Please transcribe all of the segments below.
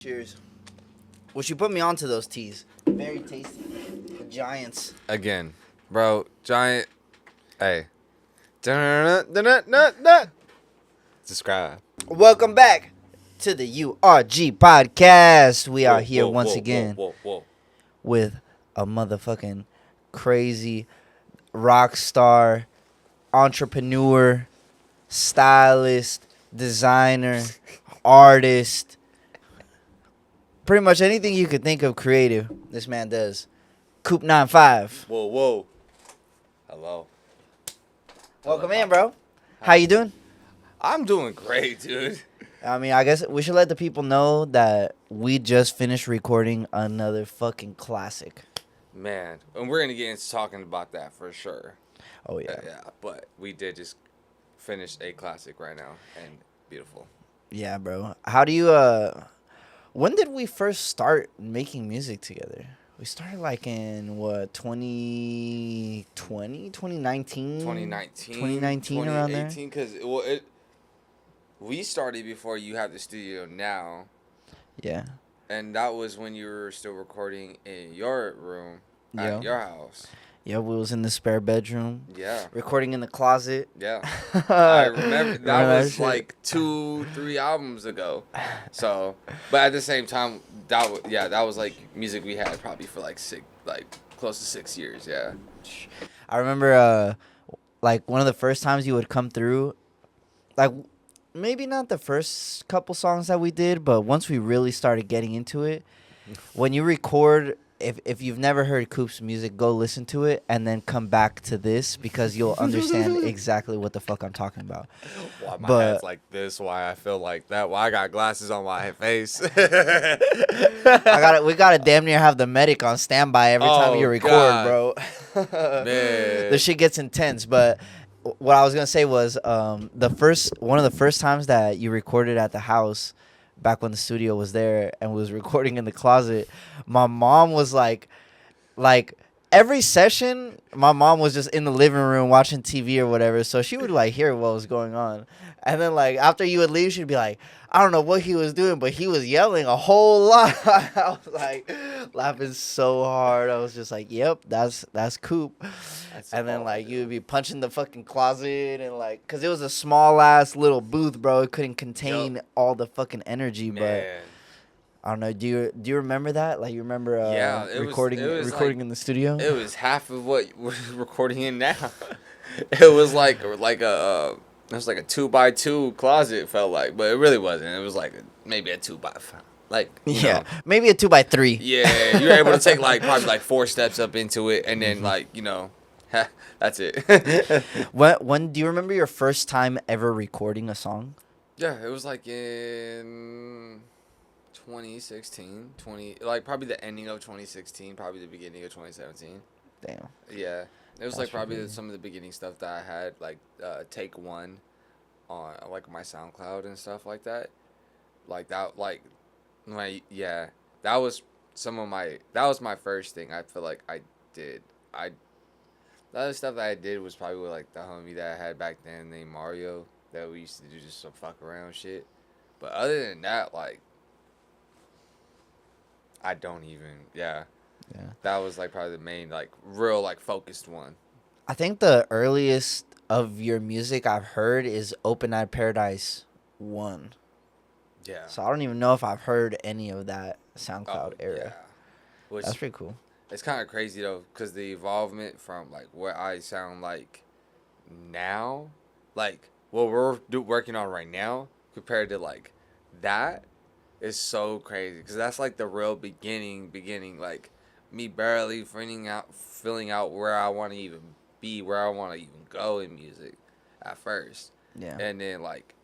Cheers. Well, she put me onto those teas. Very tasty. The Giants. Again, bro, giant. Hey. Dun-dun-dun-dun-dun-dun. Subscribe. Welcome back to the URG podcast. We are here once again Whoa. with a motherfucking crazy rock star, entrepreneur, stylist, designer, artist. Pretty much anything you could think of creative, this man does. Coop 95ive. Whoa. Hello. Welcome in, bro. How you doing? I'm doing great, dude. I mean, I guess we should let the people know that we just finished recording another fucking classic. Man, and we're gonna get into talking about that for sure. Oh, yeah. Yeah, but we did just finish a classic right now, and beautiful. Yeah, bro. How do you, when did we first start making music together? We started like in, what, 2020? 2019? 2019, around there? 2018, because we started before you had the studio now. Yeah. And that was when you were still recording in your room at your house. Yeah, we was in the spare bedroom. Yeah. Recording in the closet. Yeah. I remember that Remember was shit? like 2-3 albums ago. So, but at the same time, that was like music we had probably for close to 6 years. Yeah. I remember, like, one of the first times you would come through, like, maybe not the first couple songs that we did, but once we really started getting into it, when you record, if you've never heard Coop's music, go listen to it and then come back to this because you'll understand exactly what the fuck I'm talking about. Why my head's like this, why I feel like that, why I got glasses on my face. We gotta damn near have the medic on standby every time you record, God. bro. Man. The shit gets intense, but what I was gonna say was one of the first times that you recorded at the house, back when the studio was there and was recording in the closet, my mom was like every session, my mom was just in the living room watching TV or whatever, so she would like hear what was going on. And then like after you would leave, she'd be like, I don't know what he was doing, but he was yelling a whole lot. I was like laughing so hard. I was just like, yep, that's Coop. And then like you would be punching the fucking closet and like, cause it was a small ass little booth, bro. It couldn't contain all the fucking energy. Man. But I don't know. Do you remember that? Like you remember recording in the studio? It was half of what we're recording in now. It was like a 2x2 closet, felt like, but it really wasn't. It was like maybe a 2x5. Like, you know. Maybe a 2x3. Yeah, you were able to take like probably like 4 steps up into it, and then like, you know, that's it. When do you remember your first time ever recording a song? Yeah, it was like in 2016, like probably the ending of 2016, probably the beginning of 2017. Damn. Yeah. It was That's like probably crazy. some of the beginning stuff that I had, like take one on like my SoundCloud and stuff like that. Like that, like that was that was my first thing. I feel like I did. The other stuff that I did was probably with like the homie that I had back then named Mario that we used to do just some fuck around shit. But other than that, like I don't even Yeah. That was like probably the main like real like focused one. I think the earliest of your music I've heard is Open Eyed Paradise 1. Yeah. So I don't even know if I've heard any of that SoundCloud era. Yeah. Which, That's pretty cool. it's kind of crazy though, because the evolvement from like what I sound like now, like what we're working on right now, compared to like that, is so crazy. Because that's like the real beginning, like me barely filling out where I want to even be, where I want to even go in music at first. Yeah. And then like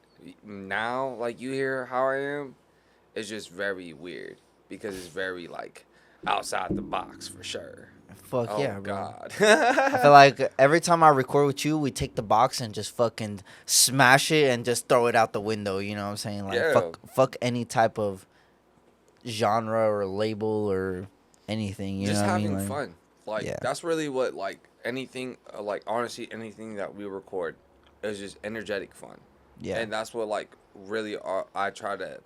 now, like you hear how I am, it's just very weird because it's very like outside the box for sure. Fuck Oh yeah, bro. God. I feel like every time I record with you, we take the box and just fucking smash it and just throw it out the window. You know what I'm saying? Like Yeah. fuck any type of genre or label or anything. You Just know what I having mean? Like, fun. Like yeah. that's really what like anything like honestly anything that we record is just energetic fun. Yeah. And that's what like really I try to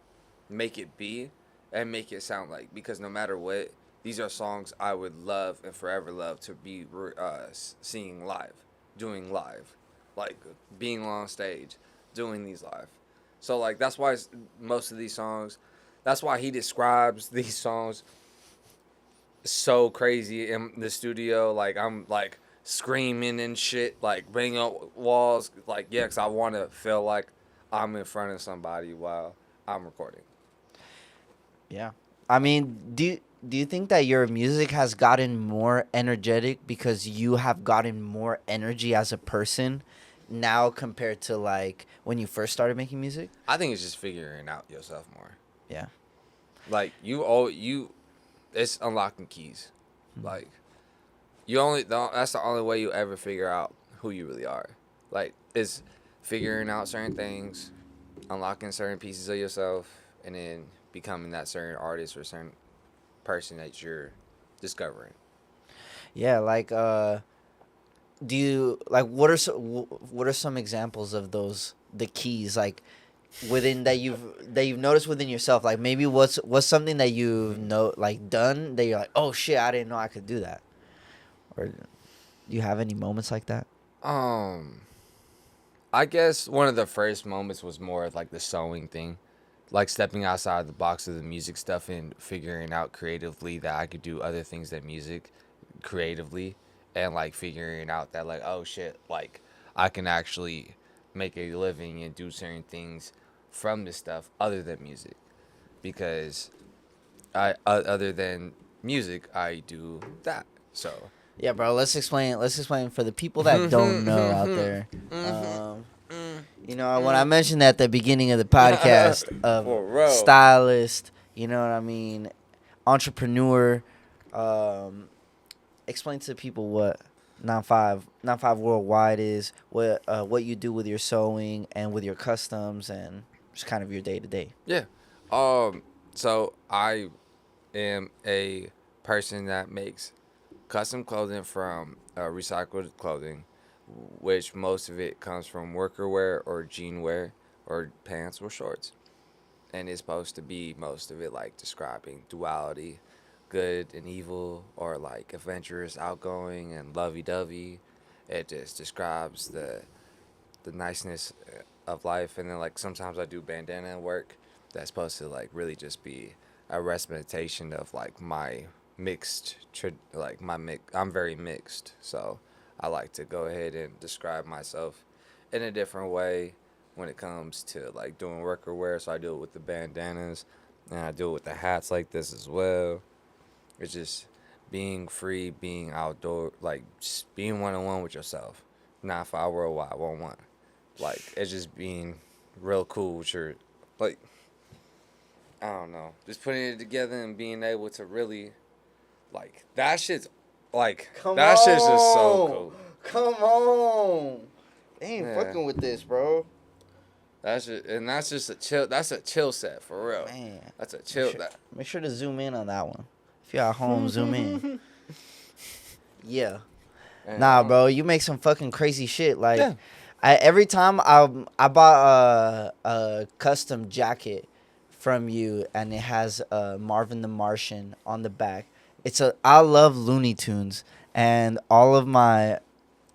make it be and make it sound like, because no matter what, these are songs I would love and forever love to be singing live, doing live, like being on stage, doing these live. So like that's why most of these songs, that's why he describes these songs so crazy in the studio. Like I'm like screaming and shit, like banging up walls. Like yeah, 'cause I want to feel like I'm in front of somebody while I'm recording. Yeah. I mean, do you think that your music has gotten more energetic because you have gotten more energy as a person now compared to like when you first started making music? I think it's just figuring out yourself more. Yeah. Like it's unlocking keys. Like that's the only way you ever figure out who you really are. Like is figuring out certain things, unlocking certain pieces of yourself, and then becoming that certain artist or certain person that you're discovering. Yeah, like do you like what are some examples of those the keys like within that you've noticed within yourself, like maybe what's something that you've like done that you're like, oh shit, I didn't know I could do that, or do you have any moments like that? Um, I guess one of the first moments was more like the sewing thing, like stepping outside the box of the music stuff and figuring out creatively that I could do other things than music creatively, and like figuring out that like, oh shit, like I can actually make a living and do certain things from this stuff other than music, because other than music I do that. So Yeah, bro, let's explain for the people that don't know out there. um when I mentioned at the beginning of the podcast of For real. stylist, you know what I mean, entrepreneur, um explain to people what 95 Worldwide is, what you do with your sewing and with your customs and just kind of your day to day. Yeah. So I am a person that makes custom clothing from recycled clothing, which most of it comes from worker wear or jean wear or pants or shorts. And it's supposed to be most of it like describing duality, good and evil, or like adventurous, outgoing, and lovey-dovey. It just describes the niceness of life. And then like sometimes I do bandana work that's supposed to like really just be a representation of like my I'm very mixed, so I like to go ahead and describe myself in a different way when it comes to like doing worker wear. So I do it with the bandanas, and I do it with the hats like this as well. It's just being free, being outdoor, like just being one on one with yourself. Not 5 worldwide, 1-1. Like it's just being real cool with your, like, I don't know, just putting it together and being able to really, like, that shit's like shit's just so cool. Come on. They ain't Yeah. fucking with this, bro. That's just a chill. That's a chill set for real. Man. That's a chill. Make sure to zoom in on that one. If you're at home, zoom in. Yeah. Nah, bro, you make some fucking crazy shit. Like, Yeah. every time I bought a custom jacket from you, and it has Marvin the Martian on the back. I love Looney Tunes, and all of my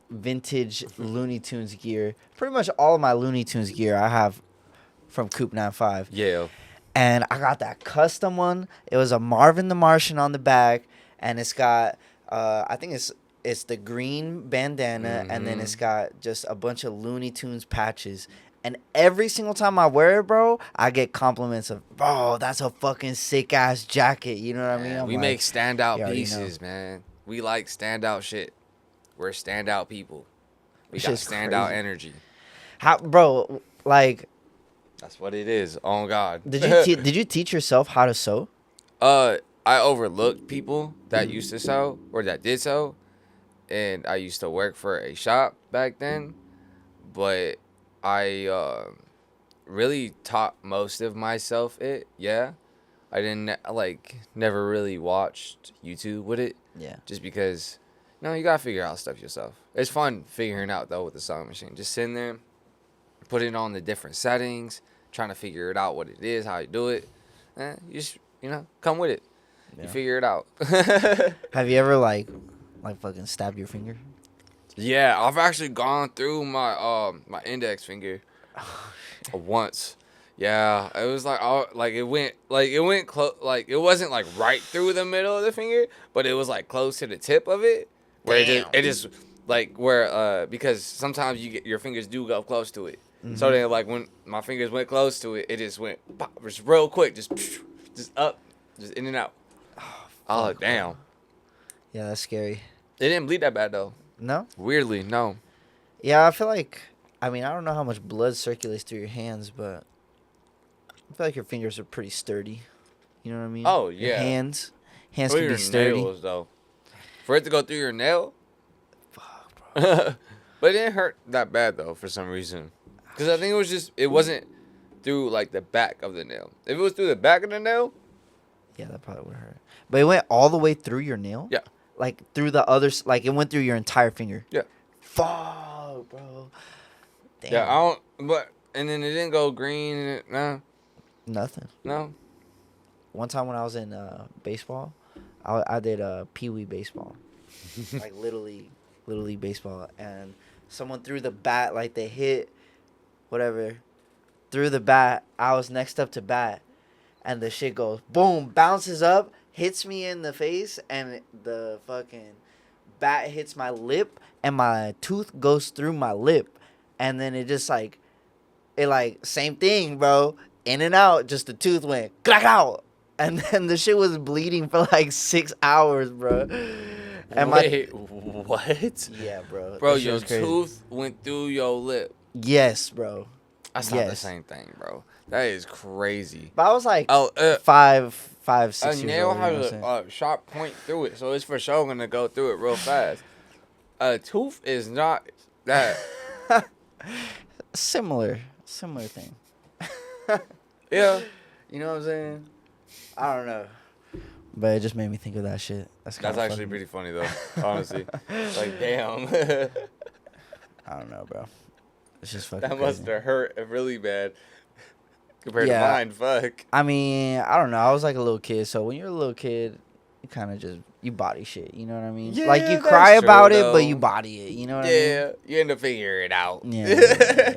vintage Looney Tunes gear, pretty much all of my Looney Tunes gear I have from Coop 95ive. Yeah. And I got that custom one. It was a Marvin the Martian on the back, and it's got I think it's the green bandana, and then it's got just a bunch of Looney Tunes patches. And every single time I wear it, bro, I get compliments of, bro, that's a fucking sick ass jacket. You know what I mean? We make standout you already pieces, man. We like standout shit. We're standout people. We got Shit's standout crazy. energy. How, bro? Like, That's what it is. On God. did you teach yourself how to sew? I overlooked people that used to sew or that did sew, and I used to work for a shop back then, but I really taught most of myself it. Yeah, I didn't never really watched YouTube with it. Yeah. Just because, you gotta figure out stuff yourself. It's fun figuring out though with the sewing machine. Just sitting there, putting on the different settings, trying to figure it out what it is, how you do it. You just come with it. Yeah. You figure it out. Have you ever like fucking stabbed your finger? Yeah, I've actually gone through my index finger once. Yeah, it was like it went close, like it wasn't like right through the middle of the finger, but it was like close to the tip of it, where it just like where because sometimes your fingers do go close to it. Mm-hmm. So then like when my fingers went close to it, it just went pop, just real quick, just up, just in and out. Oh damn! Bro. Yeah, that's scary. It didn't bleed that bad though. No? Weirdly, no. Yeah, I feel like, I mean, I don't know how much blood circulates through your hands, but I feel like your fingers are pretty sturdy. You know what I mean? Oh, Your yeah. hands Through can your be sturdy. nails, though. For it to go through your nail? Fuck, bro. But it didn't hurt that bad, though, for some reason. Because I think it wasn't through, like, the back of the nail. If it was through the back of the nail? Yeah, that probably would hurt. But it went all the way through your nail? Yeah. Like, through the other, like, it went through your entire finger? Yeah. Fuck, bro. Damn. Yeah, and then it didn't go green, no. Nothing. No. One time when I was in baseball, I did Pee Wee baseball, like little league baseball, and someone threw the bat, like they hit, whatever, threw the bat. I was next up to bat, and the shit goes boom, bounces up, hits me in the face, and the fucking bat hits my lip, and my tooth goes through my lip, and then it just like, same thing, bro. In and out, just the tooth went clack out. And then the shit was bleeding for like 6 hours, bro. And Wait, what? Yeah, bro. Bro, That shit your was crazy. tooth went through your lip. Yes, bro. That's not the Yes. same thing, bro. That is crazy. But I was like Oh, five, 6 a years nail old. You know has what I'm saying? a sharp point through it, so it's for sure gonna go through it real fast. A tooth is not that. Similar thing. Yeah. You know what I'm saying? I don't know. But it just made me think of that shit. That's Actually pretty funny though, honestly. Like damn. I don't know, bro. It's just fucking That crazy. must have hurt really bad. Compared Yeah. to mine, fuck. I mean, I don't know. I was like a little kid, so when you're a little kid, you kind of just you body shit. You know what I mean? Yeah, like you that's cry about true, it, but though. you body it. You know what I mean? Yeah, you end up figuring it out. Yeah,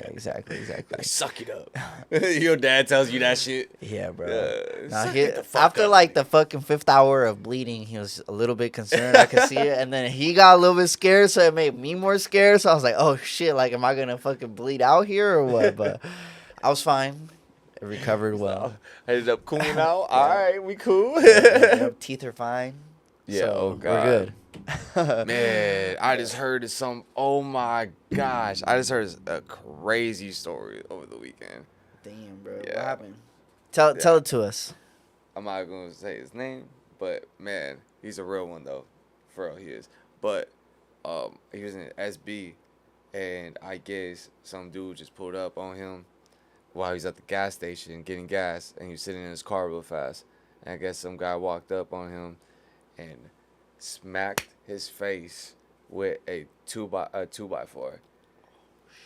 exactly. Like, suck it up. Your dad tells you that shit. Yeah, bro. Nah, Nah, suck it the fuck after up. like the fucking 5th hour of bleeding, he was a little bit concerned. I could see it, and then he got a little bit scared, so it made me more scared. So I was like, "Oh shit! Like, am I gonna fucking bleed out here or what?" But I was fine. It recovered well. I ended up cooling out. All right, we cool. Yep, teeth are fine. Yeah, so oh, God. we're good. Man, I just heard oh my gosh. I just heard a crazy story over the weekend. Damn, bro. Yeah. What happened? Tell it to us. I'm not going to say his name, but man, he's a real one though. For real, he is. But he was in SB, and I guess some dude just pulled up on him while he was at the gas station getting gas, and he was sitting in his car real fast. And I guess some guy walked up on him and smacked his face with a 2x4,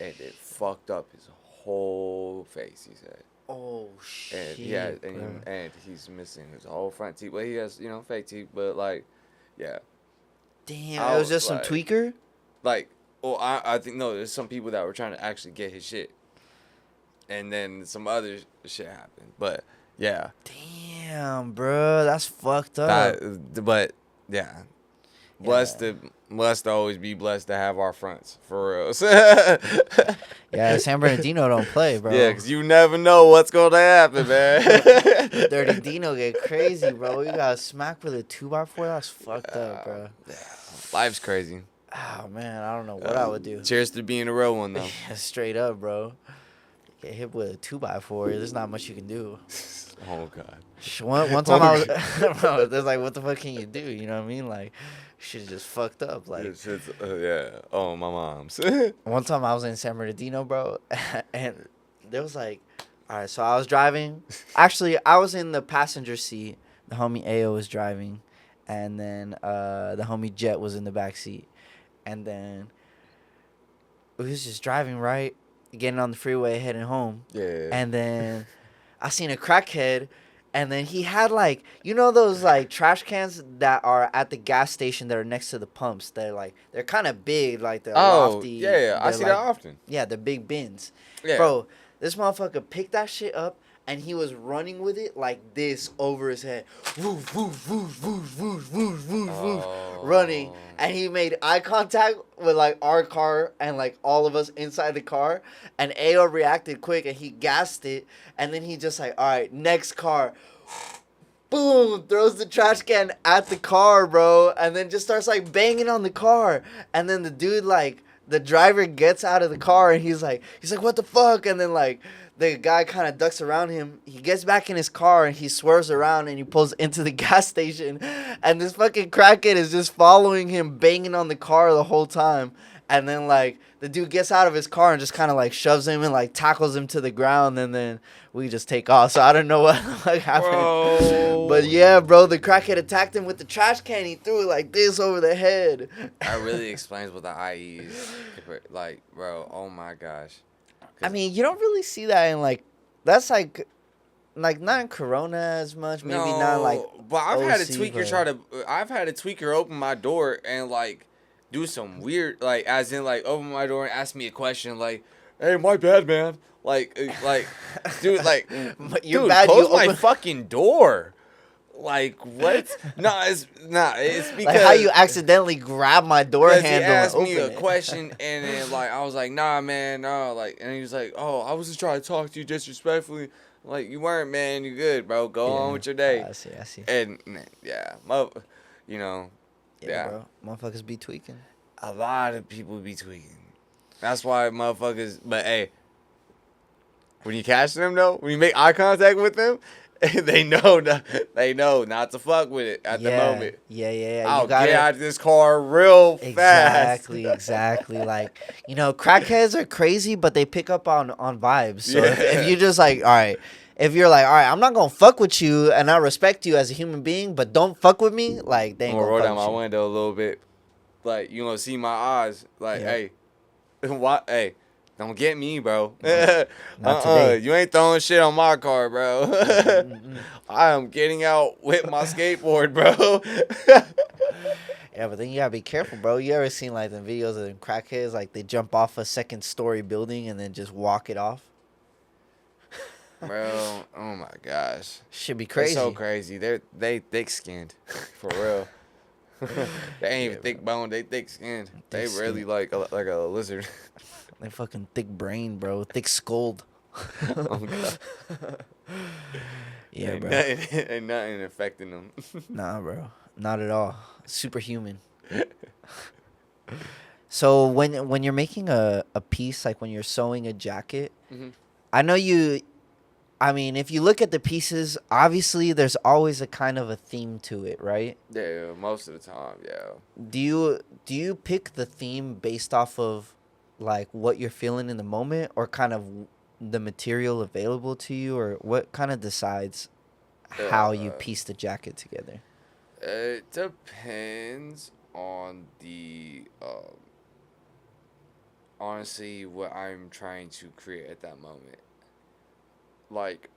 and it fucked up his whole face. He said, Oh and shit. and he's missing his whole front teeth. Well, he has fake teeth, but like, yeah, Damn, I it was just was some like- tweaker. like, well, I think no, there's some people that were trying to actually get his shit, and then some other shit happened. But yeah, Damn, bro, that's fucked up. but yeah. Blessed to always be blessed to have our fronts for real. Yeah, San Bernardino don't play, bro. Yeah, because you never know what's gonna happen, man. Dirty Dino get crazy, bro. You got smacked with a 2x4. That's fucked up, bro. Life's crazy. Oh man, I don't know what I would do. Cheers to being a real one though. Yeah, straight up, bro. Get hit with a 2x4. There's not much you can do. Oh god. One time I was, bro. There's like, what the fuck can you do? You know what I mean? Like, shit just fucked up. Like, Yeah. Oh, my mom's. one time I was in San Bernardino, bro, and there was like, all right, so I was driving. Actually, I was in the passenger seat. The homie Ao was driving, and then the homie Jet was in the back seat, and then we was just driving, right, getting on the freeway heading home, Yeah. and then I seen a crackhead And then he had like, you know those like trash cans that are at the gas station that are next to the pumps. They're kind of big, like they're Oh, lofty. yeah, I They're see that like, often. yeah, they're big bins. Yeah. Bro, this motherfucker picked that shit up and he was running with it like this over his head. Woof, woof, woof, woof, woof, woof, woof, woof, running. And he made eye contact with like our car and like all of us inside the car. And Ao reacted quick and he gassed it. And then he just like, all right, next car. Boom, throws the trash can at the car, bro. And then just starts like banging on the car. And then the dude like, the driver gets out of the car and he's like, what the fuck? And then like the guy kind of ducks around him. He gets back in his car and he swerves around and he pulls into the gas station. And this fucking crackhead is just following him, banging on the car the whole time. And then like the dude gets out of his car and just kind of like shoves him and like tackles him to the ground. And then we just take off. So I don't know what like happened. Bro. But yeah, bro, the crackhead attacked him with the trash can. He threw it like this over the head. That really explains what the IE is. Like, bro, oh my gosh. I mean, you don't really see that in like, that's like not in Corona as much. Maybe not like. But I've had a OC, tweaker but- I've had a tweaker open my door and like do some weird, like, as in like open my door and ask me a question like, "Hey, my bad, man." Like, dude, like, You're dude, bad, close you my open- fucking door. Like, what? It's because Like how you accidentally grab my door because handle he asked and me open a it. question, and then like I was like, "Nah, man, no." Like, and he was like, "Oh, I was just trying to talk to you disrespectfully." Like, you weren't, man. You good, bro. Go on with your day. I see. And yeah, you know, yeah. Bro, motherfuckers be tweaking. A lot of people be tweaking. That's why motherfuckers. But hey, when you catch them though, when you make eye contact with them, they know not to fuck with it at the moment. Yeah. I'll You gotta, get out of this car real fast. Exactly. Like, you know, crackheads are crazy, but they pick up on vibes. So Yeah. if you just like, all right, if you're like, all right, I'm not gonna fuck with you, and I respect you as a human being, but don't fuck with me, like they I'm ain't gonna gonna roll fuck down with my you. window a little bit. Like, you gonna see my eyes. Like, Yeah. hey, what? Hey, don't get me, bro. Not today. You ain't throwing shit on my car, bro. I am getting out with my skateboard, bro. Yeah, but then you gotta be careful, bro. You ever seen like the videos of them crackheads, like they jump off a second-story building and then just walk it off? Bro, oh my gosh. Should be crazy. They're so crazy. They thick skinned, for real. They ain't even thick boned. They thick skinned. They really like a lizard. They fucking thick brain, bro. Thick skulled. Oh god. Yeah, bro. Ain't nothing affecting them. Nah, bro. Not at all. Superhuman. So when you're making a piece, like when you're sewing a jacket, Mhm. I know I mean, if you look at the pieces, obviously there's always a kind of a theme to it, right? Yeah, most of the time, yeah. Do you pick the theme based off of like what you're feeling in the moment, or kind of the material available to you, or what kind of decides how you piece the jacket together? It depends on the honestly what I'm trying to create at that moment. Like,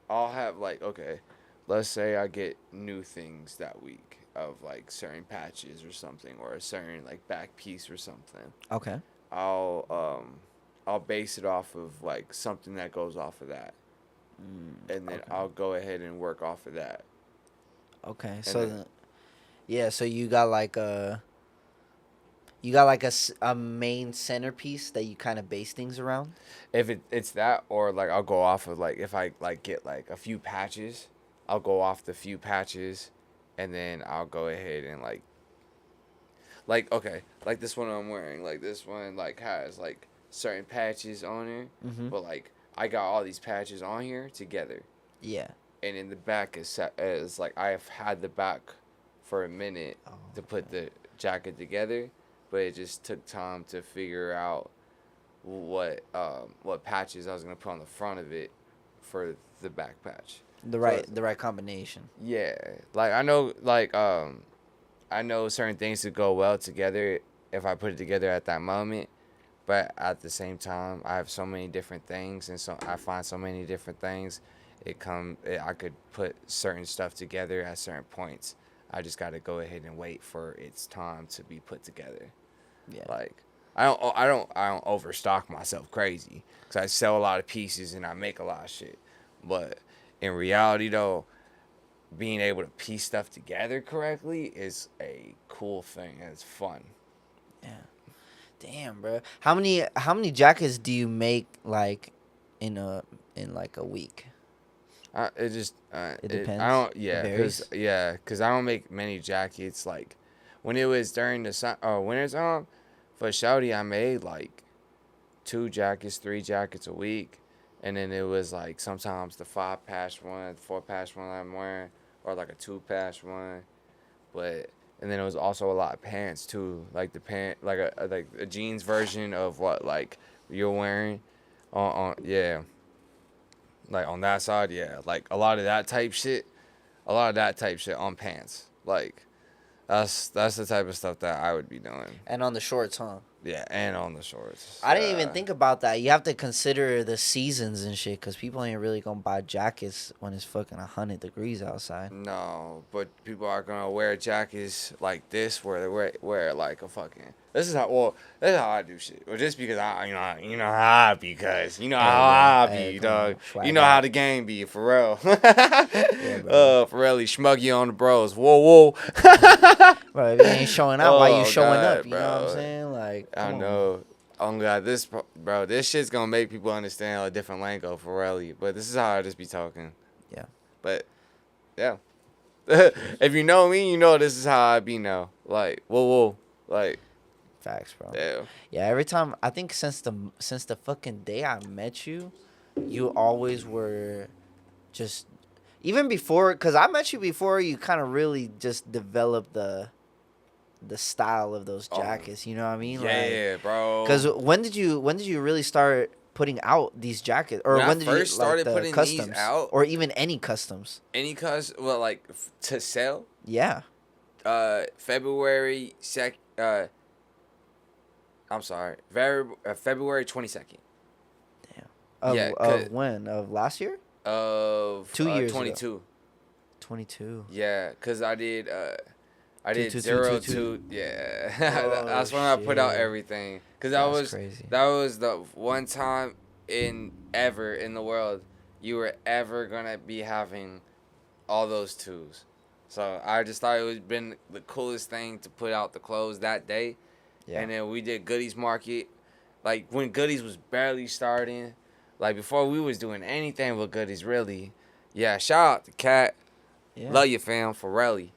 I'll have like, okay, let's say I get new things that week of like certain patches or something, or a certain like back piece or something. Okay. I'll base it off of like something that goes off of that, and then okay. I'll go ahead and work off of that. Okay. And So then- yeah, so you got like a a main centerpiece that you kind of base things around? If it's that, or like I'll go off of like, if I like get like a few patches, I'll go off the few patches, and then I'll go ahead and like okay, like this one I'm wearing, like this one like has like certain patches on it, but like I got all these patches on here together, Yeah. and in the back is like I've had the back for a minute to put the jacket together, but it just took time to figure out what patches I was gonna put on the front of it for the back patch. The right combination. Yeah, like I know certain things to go well together if I put it together at that moment, but at the same time I have so many different things, and so I find so many different things, I could put certain stuff together at certain points. I just got to go ahead and wait for its time to be put together. Yeah. Like I don't overstock myself crazy because I sell a lot of pieces and I make a lot of shit. But in reality, though, being able to piece stuff together correctly is a cool thing and it's fun. Yeah. Damn, bro. How many jackets do you make like in like a week? It just It depends. I don't It cause I don't make many jackets. Like when it was during the winter time for Shouty, I made like 2 jackets, 3 jackets a week, and then it was like sometimes the 5-patch one, 4-patch one I'm wearing, or like a 2-patch one, but. And then it was also a lot of pants too, like the like a jeans version of what like you're wearing, yeah, like on that side, yeah, like a lot of that type shit, on pants, like that's the type of stuff that I would be doing. And on the shorts, huh? Yeah, and on the shorts. I didn't even think about that. You have to consider the seasons and shit, because people ain't really gonna buy jackets when it's fucking 100 degrees outside. No, but people are gonna wear jackets like this, where they wear like a fucking. This is how I do shit. Well, just because you know how I be, cuz you know how I be, dog. You know how the game be, for real. Pharrell, Schmuggy on the bros. Whoa. Bro, if you ain't showing out, why you showing God, up? You bro. know what I'm saying? Like, I know. Oh God, this shit's gonna make people understand a different lingo for Relly. But this is how I just be talking. Yeah. But yeah, if you know me, you know this is how I be now. Like whoa, like Facts, bro. yeah. Yeah, every time, I think since the fucking day I met you, you always were just, even before, because I met you before you kind of really just developed the style of those jackets. You know what I mean? Yeah, like, bro. Because when did you really start putting out these jackets, or when did you started the putting customs these out, or even any customs? Well, like to sell. Yeah. February 2nd. I'm sorry. February 22nd. Damn. Of when? Of last year? Of 2 years 22. ago. 22. Yeah, cause I did 2, 0 2. 2. Yeah, Oh, that's when I put out shit. everything. Cause That's crazy. that was the one time in the world you were ever gonna be having all those 2s. So I just thought it would been the coolest thing to put out the clothes that day. Yeah. And then we did Goodies Market, like when Goodies was barely starting, like before we was doing anything with Goodies really. Yeah, shout out to Cat. Yeah. Love you, fam, for Relly.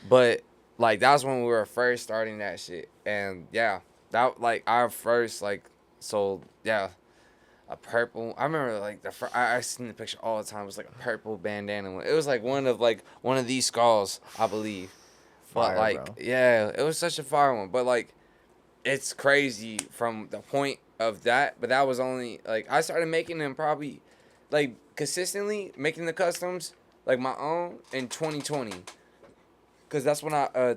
But like that's when we were first starting that shit, and yeah, that like our first like sold a purple. I remember like I seen the picture all the time. It was like a purple bandana. It was like one of these skulls, I believe. Fire, But like bro. yeah, it was such a fire one. But like it's crazy from the point of that. But that was only like I started making them probably like consistently making the customs like my own in 2020. Cause that's when I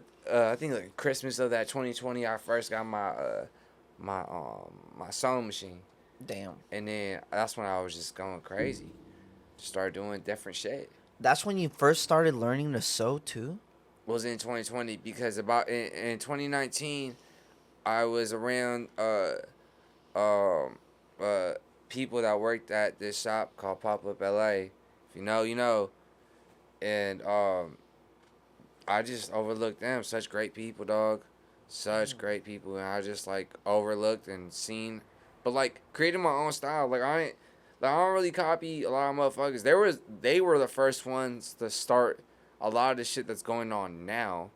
think like Christmas of that 2020 I first got my sewing machine. Damn. And then that's when I was just going crazy. Just started doing different shit. That's when you first started learning to sew too? Was in 2020 because about in 2019 I was around people that worked at this shop called Pop Up LA. If you know, you know. And I just overlooked them. Such great people, dog. Such great people, and I just like overlooked and seen, but like created my own style. Like I don't really copy a lot of motherfuckers. They were the first ones to start a lot of the shit that's going on now,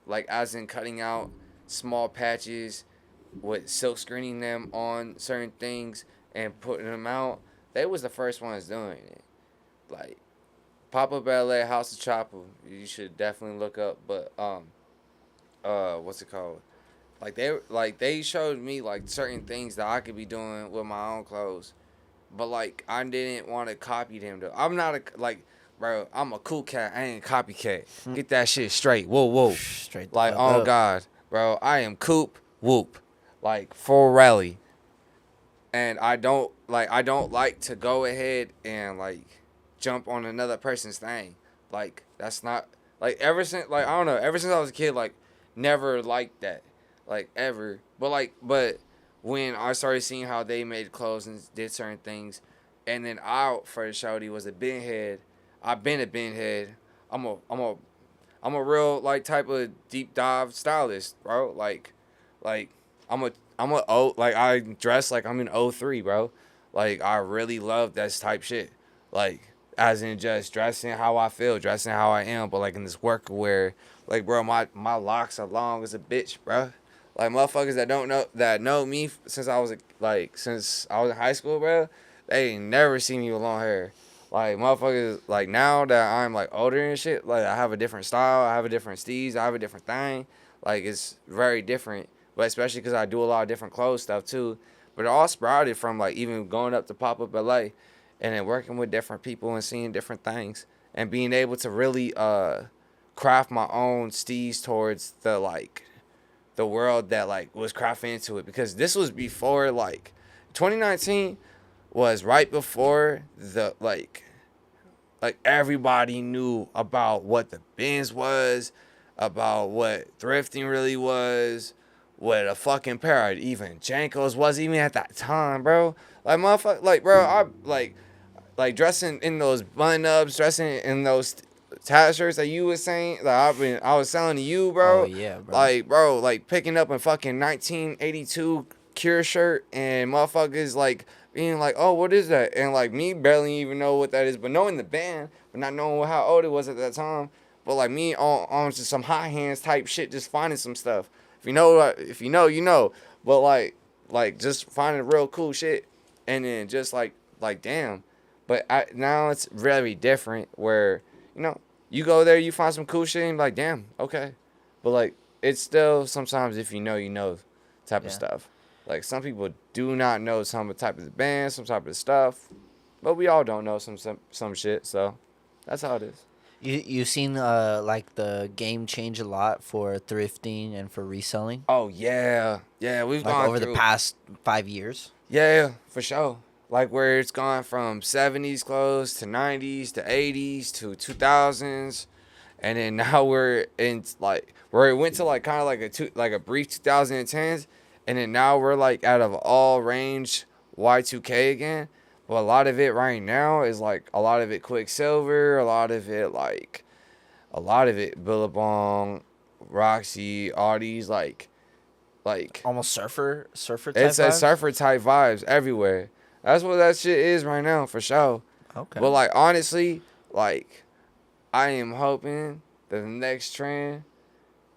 like as in cutting out small patches, with silk screening them on certain things and putting them out. They was the first ones doing it, like. Pop Up LA, House of Chopper. You should definitely look up. But what's it called? Like they showed me like certain things that I could be doing with my own clothes, but like I didn't want to copy them though. I'm not bro. I'm a cool cat. I ain't a copycat. Get that shit straight. Whoa. Straight. Like oh God, bro. I am Coop Whoop, like for rally, and I don't like to go ahead and like jump on another person's thing. Like that's not like ever since like I don't know ever since I was a kid like never liked that like ever. But when I started seeing how they made clothes and did certain things, and then I for the shorty was a bin head. I've been a bin head. I'm a real like type of deep dive stylist, bro. Like I'm a like I dress like I'm in '03, bro. Like I really love that type shit. Like as in just dressing how I feel, dressing how I am, but like in this work wear, like bro, my locks are long as a bitch, bro. Like motherfuckers that know me since I was since I was in high school, bro. They ain't never seen me with long hair. Like motherfuckers, like now that I'm like older and shit, like I have a different style, I have a different steez, I have a different thing. Like it's very different, but especially because I do a lot of different clothes stuff too. But it all sprouted from like even going up to Pop Up LA, and then working with different people and seeing different things and being able to really craft my own steez towards the world that like was crafted into it, because this was before like 2019 was right before the like everybody knew about what the Benz was, about what thrifting really was, what a fucking pair of even Jankos was even at that time, bro. Like motherfucker, like bro, I like dressing in those button ups, dressing in those tie shirts that you was saying, like I was selling to you, Oh bro. yeah, bro. Like bro, like picking up a fucking 1982 Cure shirt and motherfuckers like being like, oh, what is that? And like me barely even know what that is, but knowing the band, but not knowing how old it was at that time. But like me on just some high hands type shit, just finding some stuff. If you know, you know. But like just finding real cool shit, and then just like damn. But now it's very different where you go there, you find some cool shit, and like damn, okay. But like it's still sometimes if you know type of stuff. Like some people do not know some type of the band, some type of stuff, but we all don't know some shit. So that's how it is. You've seen like the game change a lot for thrifting and for reselling, Oh yeah, we've like gone over the through. past 5 years. Yeah, for sure. Like where it's gone from 70s clothes to 90s to 80s to 2000s, and then now we're in like where it went to like kind of like a brief 2010s, and then now we're like out of all range Y2K again. But a lot of it right now is like a lot of it Quicksilver, a lot of it Billabong, Roxy, all these like Almost surfer it type says vibes. surfer type vibes everywhere. That's what that shit is right now for sure. Okay. But like honestly, like I am hoping that the next trend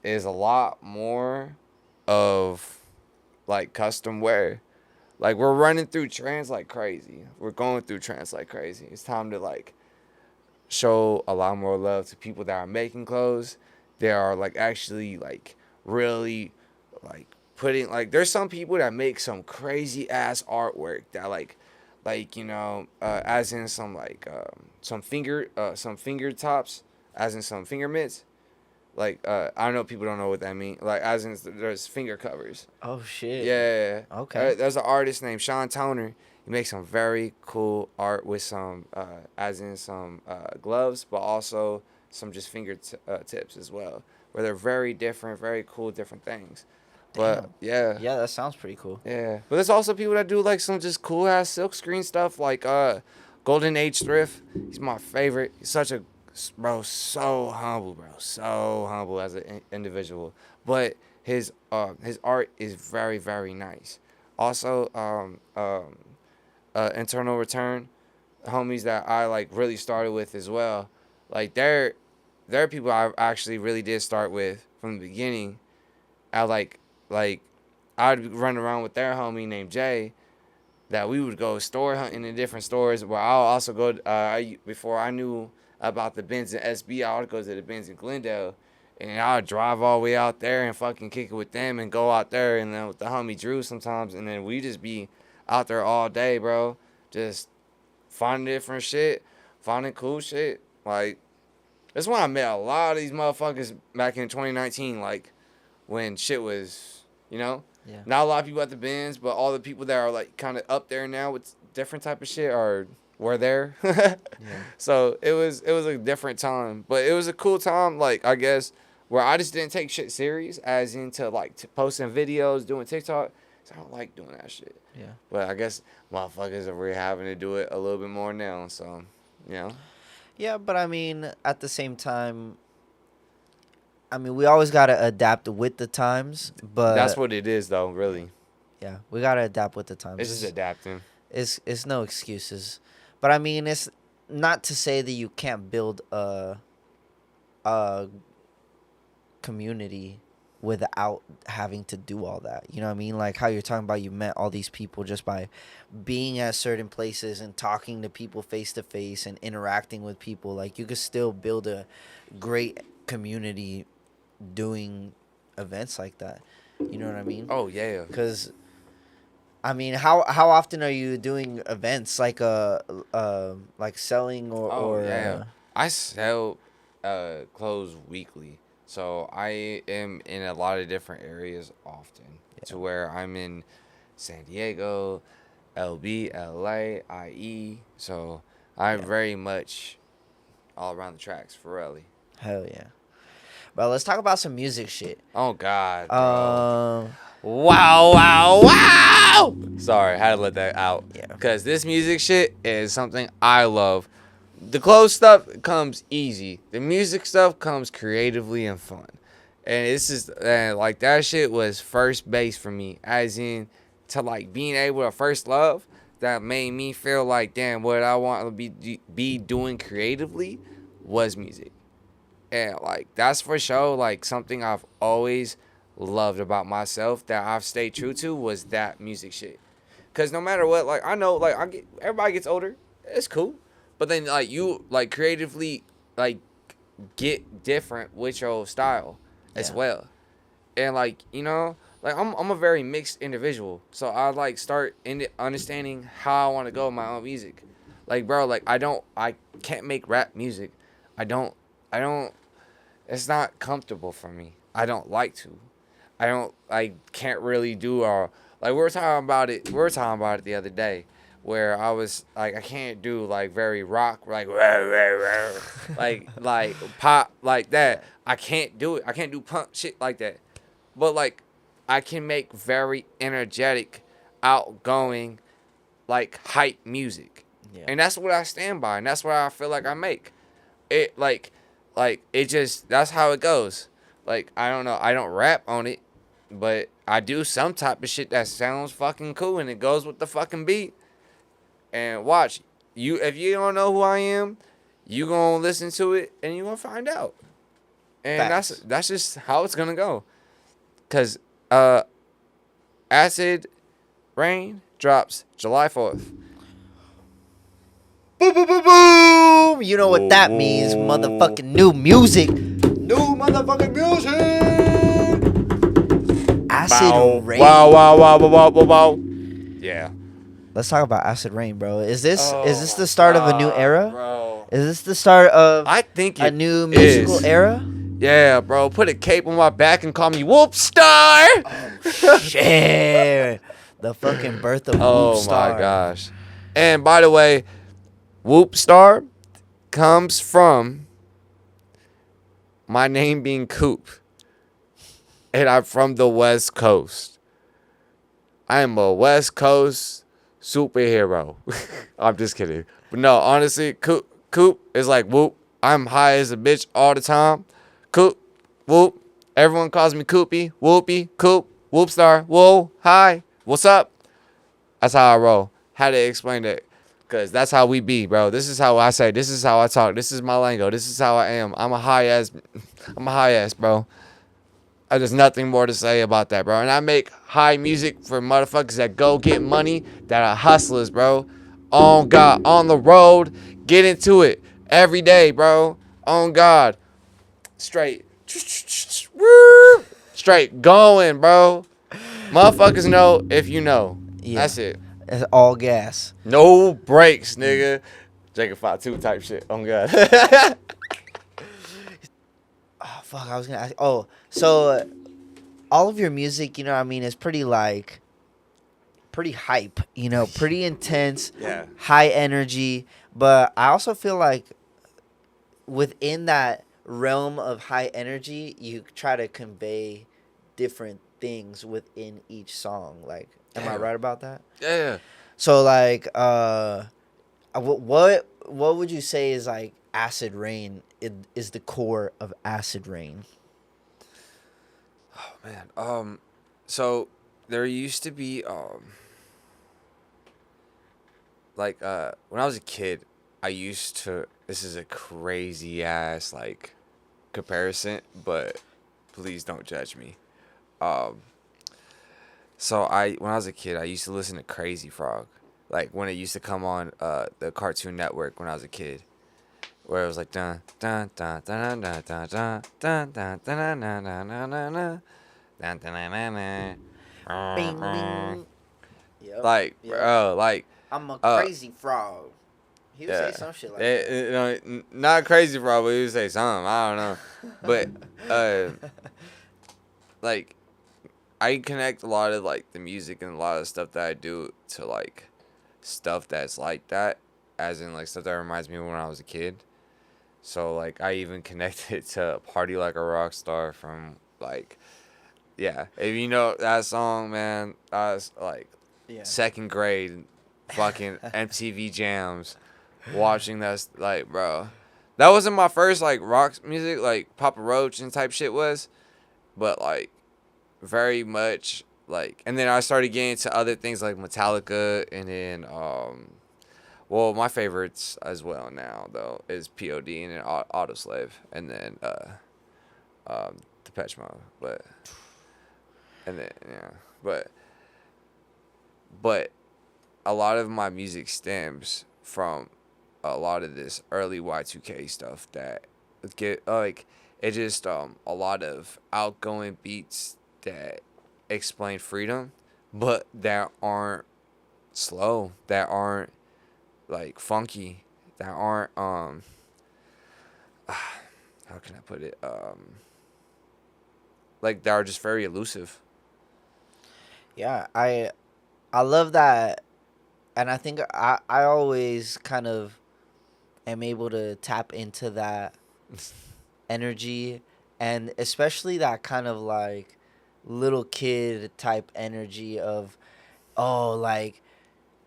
is a lot more of like custom wear. Like we're running through trends like crazy. We're going through trends like crazy. It's time to like show a lot more love to people that are making clothes. They are like actually like really like putting like there's some people that make some crazy ass artwork that as in some finger tops, as in some finger mitts. Like I know people don't know what that means. Like as in there's finger covers. Oh shit. Yeah. Okay. There's an artist named Sean Toner. He makes some very cool art with some, as in some gloves, but also some just tips as well, where they're very different, very cool, different things. But Damn. yeah, Yeah, that sounds pretty cool. yeah. But there's also people that do like some just cool ass silk screen stuff, like Golden Age Thrift. He's my favorite. He's such a bro, so humble, so humble as an individual. But his art is very very nice. Also, Internal Return, homies that I like really started with as well. Like they're people I actually really did start with from the beginning. I like I'd run around with their homie named Jay. That we would go store hunting in different stores. Where I'll also go. Before I knew about the Benz and SB, I would go to the Benz in Glendale, and I would drive all the way out there and fucking kick it with them and go out there and then with the homie Drew sometimes, and then we just be out there all day, bro. Just finding different shit, finding cool shit. Like that's when I met a lot of these motherfuckers back in 2019. Like when shit was, Yeah. not a lot of people at the Benz, but all the people that are like kind of up there now with different type of shit are were there. Yeah. So it was a different time, but it was a cool time. Like I guess where I just didn't take shit serious, as into like posting videos, doing TikTok. So I don't like doing that shit. Yeah. But I guess motherfuckers are really having to do it a little bit more now. So you know. Yeah, but I mean, at the same time, I mean, we always gotta adapt with the times. But That's what it is, though. Really, yeah, we gotta adapt with the times. it's just adapting. It's no excuses. But I mean, it's not to say that you can't build a community without having to do all that. You know what I mean? Like how you're talking about, you met all these people just by being at certain places and talking to people face to face and interacting with people. Like you could still build a great community doing events like that. You know what I mean? Oh yeah. Because I mean, how often are you doing events like selling or yeah. I sell clothes weekly, so I am in a lot of different areas often. Yeah. To where I'm in San Diego, LB, LA, IE. So I'm very much all around the tracks for really. Hell yeah. Bro, let's talk about some music shit. Oh God, bro. Um, Wow. Sorry, I had to let that out. Yeah. Because this music shit is something I love. The clothes stuff comes easy. The music stuff comes creatively and fun. And this is, like, that shit was first base for me. As in, to, like, being able to first love, that made me feel like, damn, what I want to be doing creatively was music. And, like, that's for sure, like, something I've always loved about myself that I've stayed true to was that music shit. Cause no matter what, like I know, like everybody gets older, it's cool, but then like you like creatively like get different with your style as well, and like you know, like I'm a very mixed individual, so I like start understanding how I want to go with my own music, like bro, like I can't make rap music, I don't, it's not comfortable for me, I don't like to. I can't really do like we were talking about it the other day where I was like I can't do like very rock like like pop like that. I can't do it. I can't do punk shit like that. But like I can make very energetic, outgoing, like hype music. Yeah. And that's what I stand by, and that's what I feel like I make. It like it just that's how it goes. Like I don't know, I don't rap on it. But I do some type of shit that sounds fucking cool and it goes with the fucking beat. And watch, if you don't know who I am, you gonna listen to it and you gonna find out. And that's just how it's gonna go. Cause Acid Rain drops July 4th. Boom, boom, boom, boom. You know what that means, motherfucking new music. New motherfucking music. Acid Rain. Wow. Yeah. Let's talk about Acid Rain, bro. Is this the start of a new era? Bro. Is this the start of I think a new musical era? Yeah, bro. Put a cape on my back and call me Whoop Star. Oh, shit. The fucking birth of Whoop Star. Oh my gosh. And by the way, Whoop Star comes from my name being Coop. And I'm from the West Coast. I am a West Coast superhero. I'm just kidding. But no, honestly, Coop is like whoop. I'm high as a bitch all the time. Coop, whoop. Everyone calls me Coopy, Whoopy, Coop, Whoop Star, whoa, hi, what's up? That's how I roll. How to explain that? Because that's how we be, bro. This is how I say. This is how I talk. This is my lingo. This is how I am. I'm a high ass, bro. There's nothing more to say about that, bro. And I make high music for motherfuckers that go get money, that are hustlers, bro. On God, on the road, get into it every day, bro. On God, straight going, bro. Motherfuckers know if you know. Yeah. That's it. It's all gas. No brakes, nigga. Jacob 5'2" type shit. On God. Oh, fuck, I was gonna ask. Oh, so all of your music, you know what I mean, is pretty like pretty hype, pretty intense, Yeah. high energy. But I also feel like within that realm of high energy, you try to convey different things within each song. Like, am I Yeah. right about that? Yeah. So like, what would you say is like Acid Rain? Is the core of Acid Rain? Oh man. So there used to be like when I was a kid, I used to. This is a crazy ass like comparison, but please don't judge me. Um, so when I was a kid, I used to listen to Crazy Frog, like when it used to come on the Cartoon Network when I was a kid, where it was like dun dun dun dun dun dun dun dun dun dun dun dun dun dun dun dun dun Bing dun. bing. Yep. Like Yep. bro, like I'm a uh crazy frog. He would say yeah, some shit like that. not Crazy Frog, but he would say something. I don't know, but like I connect a lot of like the music and a lot of stuff that I do to like stuff that's like that, as in like stuff that reminds me of when I was a kid. So like I even connected to "Party Like a Rock Star" from like yeah, if you know that song, man, I was like Yeah. second grade, fucking MTV jams, watching that like bro. That wasn't my first like rock music like Papa Roach and type shit was, but like very much like, and then I started getting into other things like Metallica, and then well, my favorites as well now though is POD and then Autoslave, and then Depeche Mode, but and then yeah, but a lot of my music stems from a lot of this early Y2K stuff that get like it just a lot of outgoing beats that explain freedom, but that aren't slow, that aren't like funky, that aren't how can I put it like that are just very elusive. Yeah, I love that, and I think I always kind of am able to tap into that energy, and especially that kind of like little kid type energy of, oh, like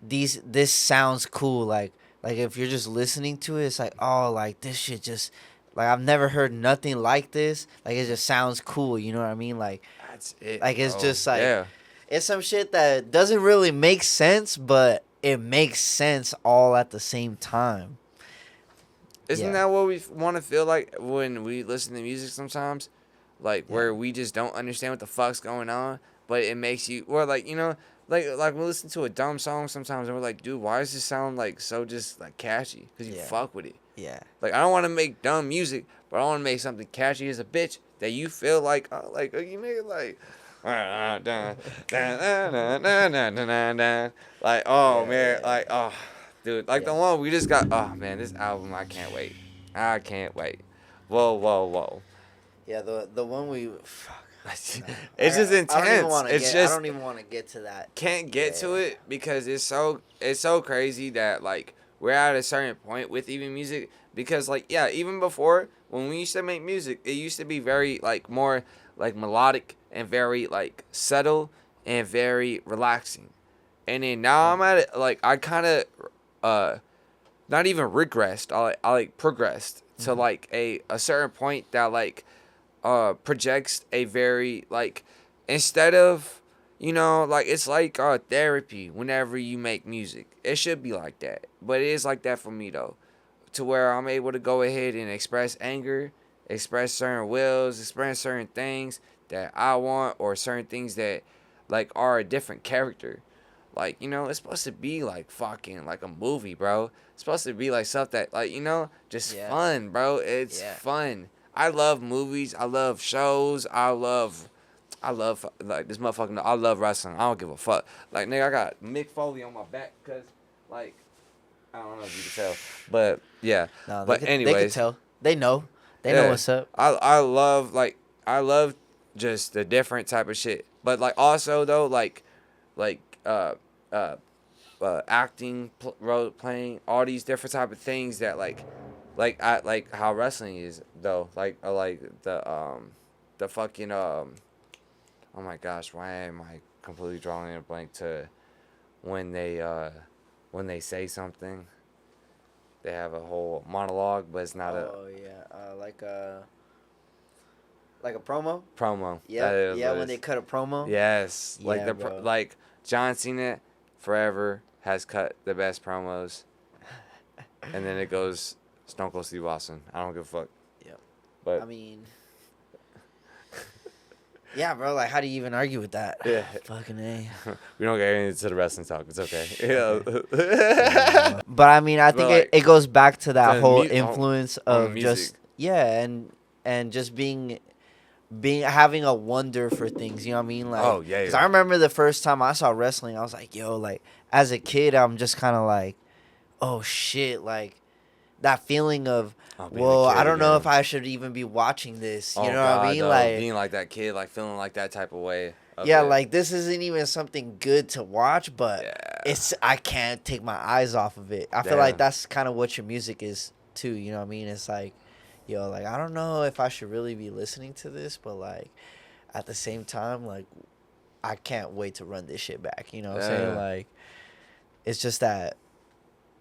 this sounds cool, like if you're just listening to it, it's like, oh, like this shit just, like I've never heard nothing like this, like it just sounds cool, you know what I mean? That's it, Like it's bro. just like, Yeah. it's some shit that doesn't really make sense, but it makes sense all at the same time. Isn't Yeah. that what we want to feel like when we listen to music sometimes? Like Yeah. where we just don't understand what the fuck's going on, but it makes you, or like, like we listen to a dumb song sometimes and we're like, dude, why does this sound like so just like catchy? Because you Yeah. fuck with it. Yeah. Like I don't want to make dumb music, but I want to make something catchy as a bitch that you feel like, you make it like, like, oh man, Yeah. like, oh, dude, like the Yeah. one we just got. Oh man, this album, I can't wait. I can't wait. Whoa, whoa, whoa. Yeah, the one we, fuck. It's just I don't even intense. want to It's get. I just don't even want to get to that. can't get to Yeah. it because it's so crazy that like we're at a certain point with even music, because like yeah, even before when we used to make music, it used to be very like more like melodic and very like subtle and very relaxing. And then now I'm at it, like I kind of not even regressed. I like progressed to Mhm. like a certain point that like projects a very like, instead of, like it's like therapy whenever you make music. It should be like that, but it is like that for me though, to where I'm able to go ahead and express anger, express certain wills, express certain things that I want, or certain things that like are a different character. Like, it's supposed to be like fucking like a movie, bro. It's supposed to be like stuff that like, just Yeah. fun, bro. It's Yeah. fun. I love movies. I love shows. I love like this motherfucking. I love wrestling. I don't give a fuck. Like nigga, I got Mick Foley on my back because, like, I don't know if you can tell, but yeah. No, But they could anyways, tell. They know. They know yeah. what's up. I love just the different type of shit. But like also though like uh, acting, role playing, all these different type of things that like how wrestling is though. Like the fucking oh my gosh, why am I completely drawing a blank to when they say something, they have a whole monologue, but it's not a Oh yeah, like a promo. promo. Yeah, That is yeah. what When they it's. cut a promo. Yes, like Yeah, bro. like John Cena forever has cut the best promos, and then it goes Stone Cold Steve Austin. I don't give a fuck. Yep. But I mean, yeah, bro. Like, how do you even argue with that? yeah, Fucking A. we don't get into the wrestling talk. It's okay. Yeah. But I mean, I But think like it goes back to that the whole mu- influence on of music. just and just being having a wonder for things. You know what I mean? Like, Oh, yeah, Because yeah. I remember the first time I saw wrestling, I was like, yo, like as a kid, I'm just kind of like, oh shit, like that feeling of. Oh, being a Well, I kid don't know again. if I should even be watching this. You Oh know what I God, mean? though, Like, being like that kid, like feeling like that type of way. Of yeah, it. like this isn't even something good to watch, but Yeah. I can't take my eyes off of it. I feel Yeah. like that's kind of what your music is too. You know what I mean? It's like, yo, like I don't know if I should really be listening to this, but like at the same time, like I can't wait to run this shit back. You know what I'm saying? Yeah. Like it's just that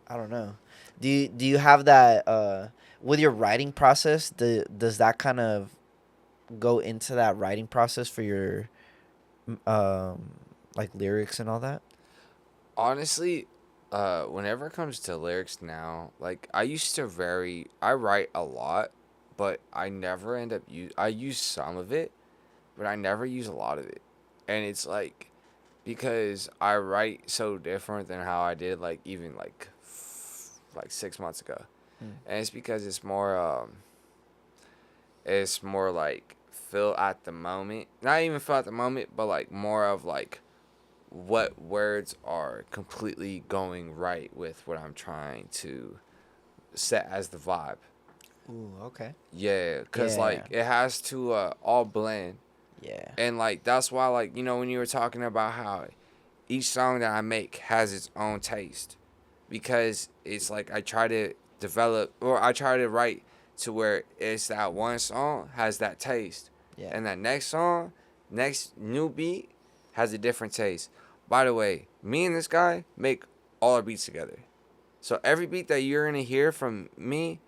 I don't know. Do you have that with your writing process? Does that kind of go into that writing process for your um like lyrics and all that? Honestly, whenever it comes to lyrics now, like I write a lot, but I never end up I use some of it, but I never use a lot of it. And it's like because I write so different than how I did like even like 6 months ago. And it's because it's more like feel at the moment. Not even feel at the moment, but like more of like what words are completely going right with what I'm trying to set as the vibe. Ooh, okay. Yeah, cuz Yeah. like it has to all blend. Yeah. And like that's why like when you were talking about how each song that I make has its own taste, because it's like I try to develop or I try to write to where it's that one song has that taste. Yeah. And that next song, next new beat has a different taste. By the way, me and this guy make all our beats together. So every beat that you're going to hear from me,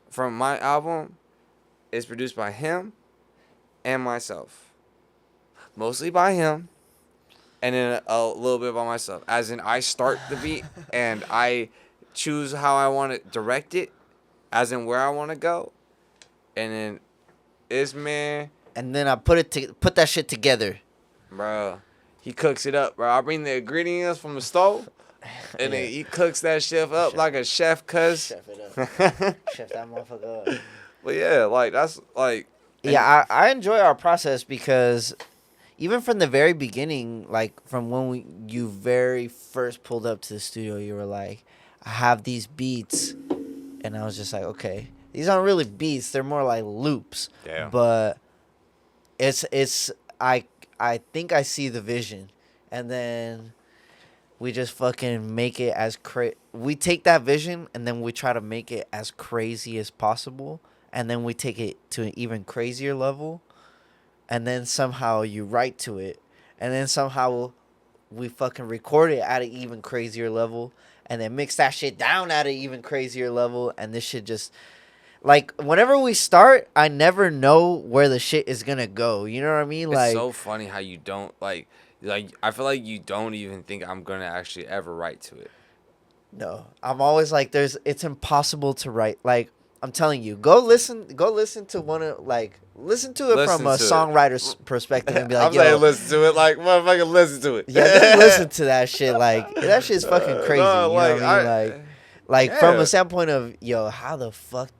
from my album, is produced by him and myself. Mostly by him, and then a little bit by myself. As in, I start the beat and I choose how I want to direct it, as in where I want to go. And then this man, And then I put that shit together. bro, he cooks it up, bro. I bring the ingredients from the stove, and then he cooks that shit up like a chef, cuz. Chef it up. Chef that motherfucker up. But yeah, like that's like. Yeah, I enjoy our process because even from the very beginning, like from when you very first pulled up to the studio, you were like, I have these beats. And I was just like, okay, these aren't really beats. They're more like loops. Yeah. But I think I see the vision. And then we just fucking make it as we take that vision and then we try to make it as crazy as possible. And then we take it to an even crazier level. And then somehow you write to it. And then somehow we fucking record it at an even crazier level. And then mix that shit down at an even crazier level. And this shit just... Like, whenever we start, I never know where the shit is gonna go. You know what I mean? It's Like, so funny how you don't, like, I feel like you don't even think I'm going to actually ever write to it. no. I'm always like, it's impossible to write. Like, I'm telling you, go listen to one of, like... Listen to it from a songwriter's perspective and be like, I'm saying listen to it, like, motherfucker, listen to it. Yeah, just listen to that shit. Like, that shit's fucking crazy. No, you know what I mean? Like from yeah. a standpoint of, yo, how the fuck...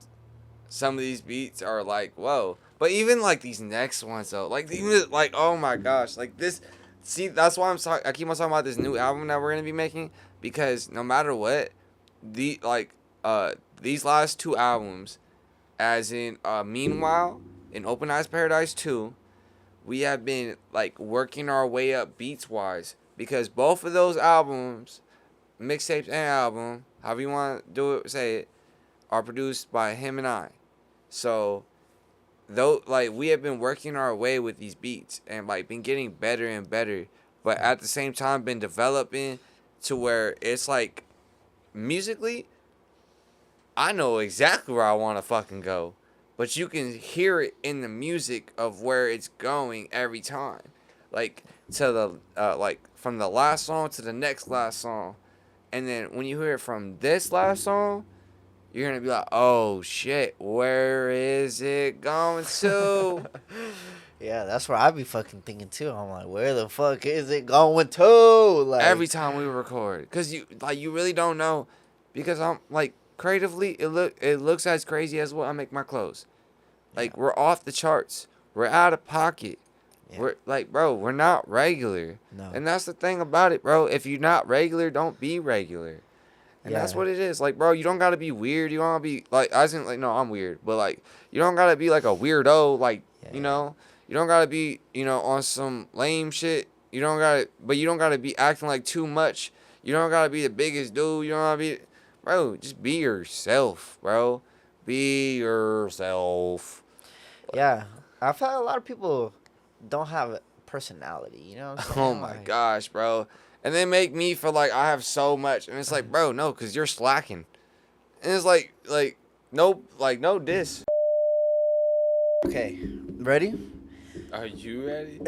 Some of these beats are like, whoa. But even, like, these next ones, though, like, even, like, oh, my gosh. Like, this... See, that's why I keep on talking about this new album that we're going to be making. Because no matter what, these last two albums, as in Meanwhile... in Open Eyes Paradise 2, we have been, like, working our way up beats-wise because both of those albums, mixtapes and album, however you want to do it, say it, are produced by him and I. So, though, like, we have been working our way with these beats and, like, been getting better and better, but at the same time been developing to where it's like, musically, I know exactly where I want to fucking go, but you can hear it in the music of where it's going every time. Like, to the, like, from the last song to the next last song. And then when you hear it from this last song, you're going to be like, oh, shit, where is it going to? Yeah, that's where I be fucking thinking too. I'm like, where the fuck is it going to? Like Every time we record. Because you really don't know. Because I'm, like, creatively, it looks as crazy as what I make my clothes. Like, we're off the charts. We're out of pocket. Yeah. We're, like, bro, we're not regular. No. And that's the thing about it, bro. If you're not regular, don't be regular. And that's what it is. Like, bro, you don't got to be weird. You don't got to be, like, I wasn't, like, no, I'm weird. But, like, you don't got to be, like, a weirdo. Like, you know, you don't got to be, you know, on some lame shit. You don't got to, but you don't got to be acting like too much. You don't got to be the biggest dude. You don't got to be, bro, just be yourself, bro. Be yourself. Yeah. I feel like a lot of people don't have a personality, you know what I'm saying? Oh, my gosh, bro. And they make me feel like I have so much. And it's like, bro, no, because you're slacking. And it's like, no diss. Okay. Ready? Are you ready?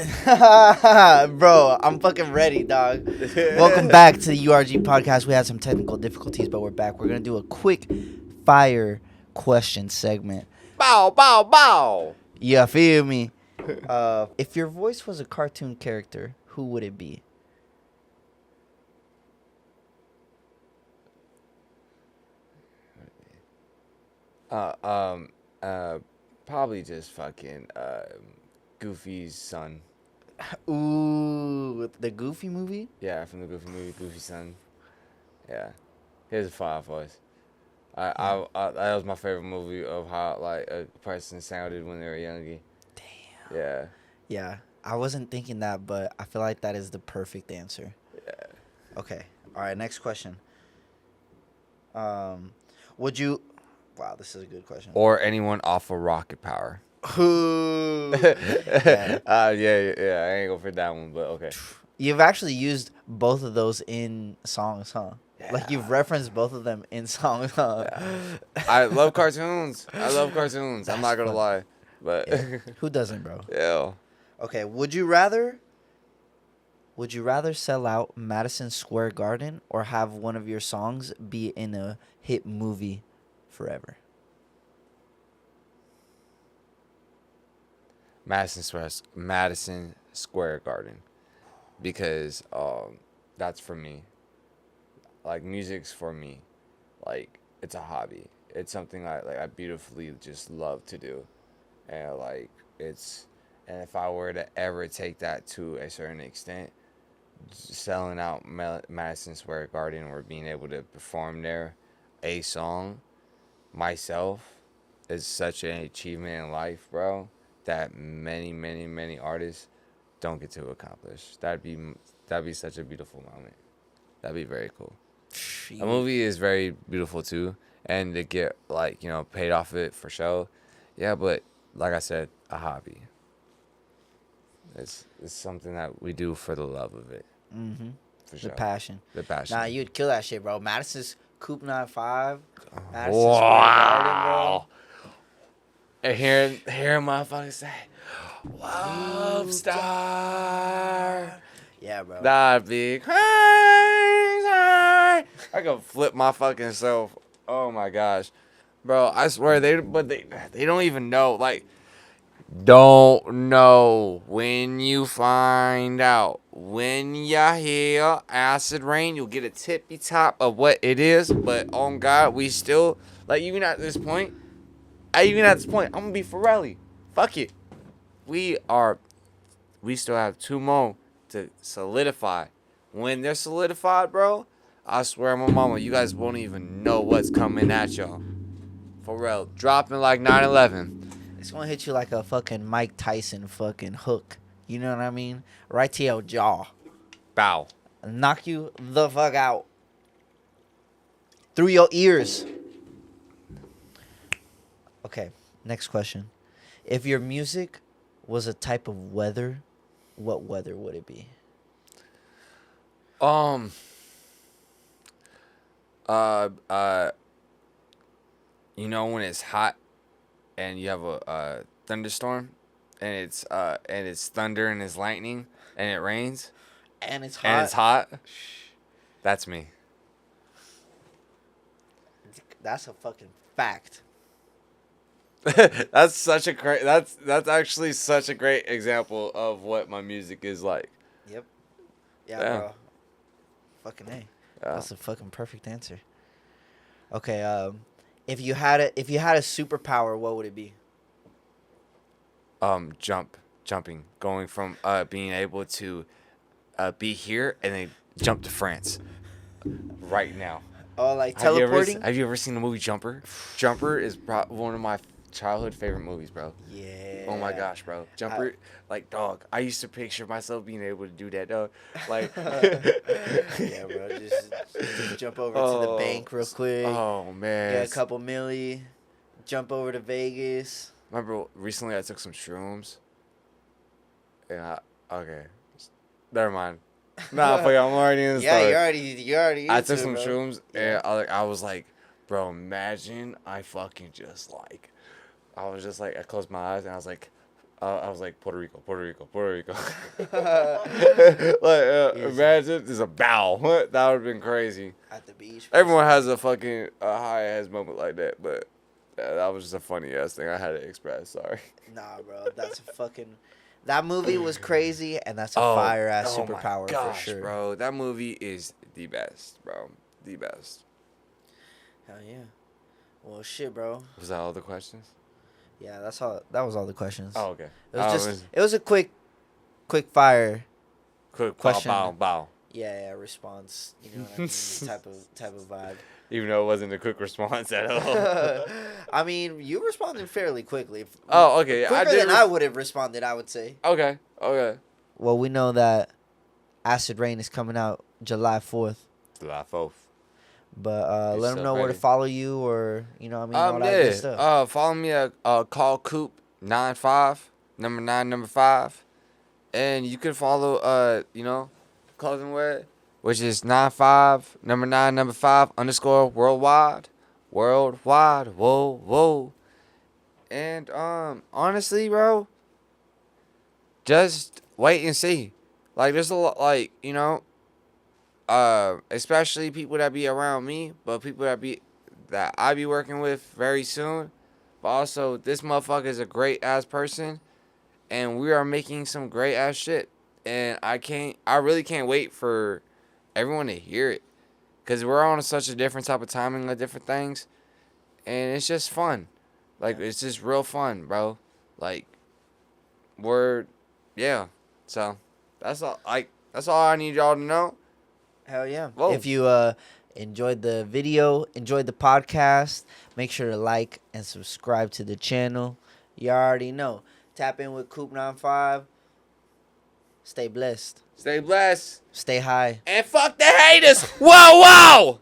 Bro, I'm fucking ready, dog. Welcome back to the URG podcast. We had some technical difficulties, but we're back. We're going to do a quick fire question segment. Bow, bow, bow. Yeah, feel me? If your voice was a cartoon character, who would it be? Probably just fucking Goofy's son. Ooh, the Goofy movie? Yeah, from the Goofy movie, Goofy's son. Yeah, he has a fire voice. That was my favorite movie of how like a person sounded when they were younger. Damn. Yeah. Yeah, I wasn't thinking that, but I feel like that is the perfect answer. Yeah. Okay. All right. Next question. Would you? Wow, this is a good question. Or anyone off of Rocket Power. Who? Yeah. I ain't gonna fit that one, but okay. You've actually used both of those in songs, huh? Yeah. Like you've referenced both of them in songs, huh? Yeah. I love cartoons. I'm not gonna lie, but who doesn't, bro? Yeah. Okay. Would you rather sell out Madison Square Garden or have one of your songs be in a hit movie forever? Madison Square Garden, because that's for me. Like music's for me, like it's a hobby. It's something I beautifully just love to do, and like and if I were to ever take that to a certain extent, selling out Madison Square Garden or being able to perform there, a song, myself, is such an achievement in life, bro, that many artists don't get to accomplish. That'd be such a beautiful moment. That'd be very cool. A movie is very beautiful too, and to get like paid off of it for sure. Yeah, but like I said, a hobby. It's something that we do for the love of it. Mm-hmm. For sure. The passion. Nah, you'd kill that shit, bro. Madison's Coop 95ive. Wow. And hearing motherfuckers say, Love Star. Yeah, bro. That'd be crazy. I could flip my fucking self. Oh my gosh. Bro, I swear they don't even know. Like, don't know. When you find out, when you hear acid rain, you'll get a tippy top of what it is. But on God, we still, like, even at this point, I'm gonna be Pharrelly. Fuck it. We still have 2 more to solidify. When they're solidified, bro, I swear my mama, you guys won't even know what's coming at y'all. Pharrell, dropping like 9/11. It's gonna hit you like a fucking Mike Tyson fucking hook. You know what I mean? Right to your jaw. Bow. Knock you the fuck out. Through your ears. Okay, next question. If your music was a type of weather, what weather would it be? Um. Uh. Uh. You know when it's hot and you have a thunderstorm, and it's thunder and it's lightning and it rains And it's hot. and it's hot. That's me. That's a fucking fact. That's such a great. That's actually such a great example of what my music is like. Yep. Yeah, Yeah. bro. Fucking A. Yeah. That's a fucking perfect answer. Okay, if you had a superpower, what would it be? Jumping, going from being able to be here and then jump to France right now. Oh, like teleporting? Have you ever seen the movie Jumper? Jumper is one of my childhood favorite movies, bro. Yeah. Oh my gosh, bro. Jumper, like, dog. I used to picture myself being able to do that, dog. Like, Yeah, bro. Just jump over to the bank real quick. Oh man. Get a couple milli. Jump over to Vegas. Remember recently I took some shrooms. Okay, never mind. Nah, fuck it, I'm already in the Yeah, story. you already. I took into some it, bro. shrooms and I was like, bro, imagine I fucking just like, I was just like, I closed my eyes and I was like Puerto Rico. Like, imagine there's a bow. That would have been crazy. At the beach. Everyone has a fucking high ass moment like that, but that was just a funny ass thing I had to express. Sorry. Nah, bro. That's a fucking. That movie was crazy, and that's a fire ass superpower my gosh, for sure, bro. That movie is the best, bro. The best. Hell yeah. Well, shit, bro. Was that all the questions? Yeah, that's all. That was all the questions. Oh, okay. It was just. It was a quick fire. Quick question. bow. Yeah, response. You know what I mean? type of vibe. Even though it wasn't a quick response at all. I mean, you responded fairly quickly. Oh, okay. Quicker than I would have responded, I would say. Okay. Well, we know that Acid Rain is coming out July 4th. July 4th. But let them know where to ready? follow you, or all that good stuff. Follow me at call Coop 95, number 9, number 5. And you can follow Clothing Wear, which is 95, number 9, number 5, _ worldwide. Whoa. And honestly, bro, just wait and see. Like, there's a lot, like, especially people that be around me, but people that I be working with very soon. But also, this motherfucker is a great ass person, and we are making some great ass shit. And I really can't wait for everyone to hear it, cause we're on such a different type of timing of different things, and it's just fun. Like, it's just real fun, bro. Like, So that's all. That's all I need y'all to know. Hell yeah. Whoa. If you enjoyed the video, enjoyed the podcast, make sure to like and subscribe to the channel. You already know. Tap in with Coop 95. Stay blessed. Stay blessed. Stay high. And fuck the haters. Whoa.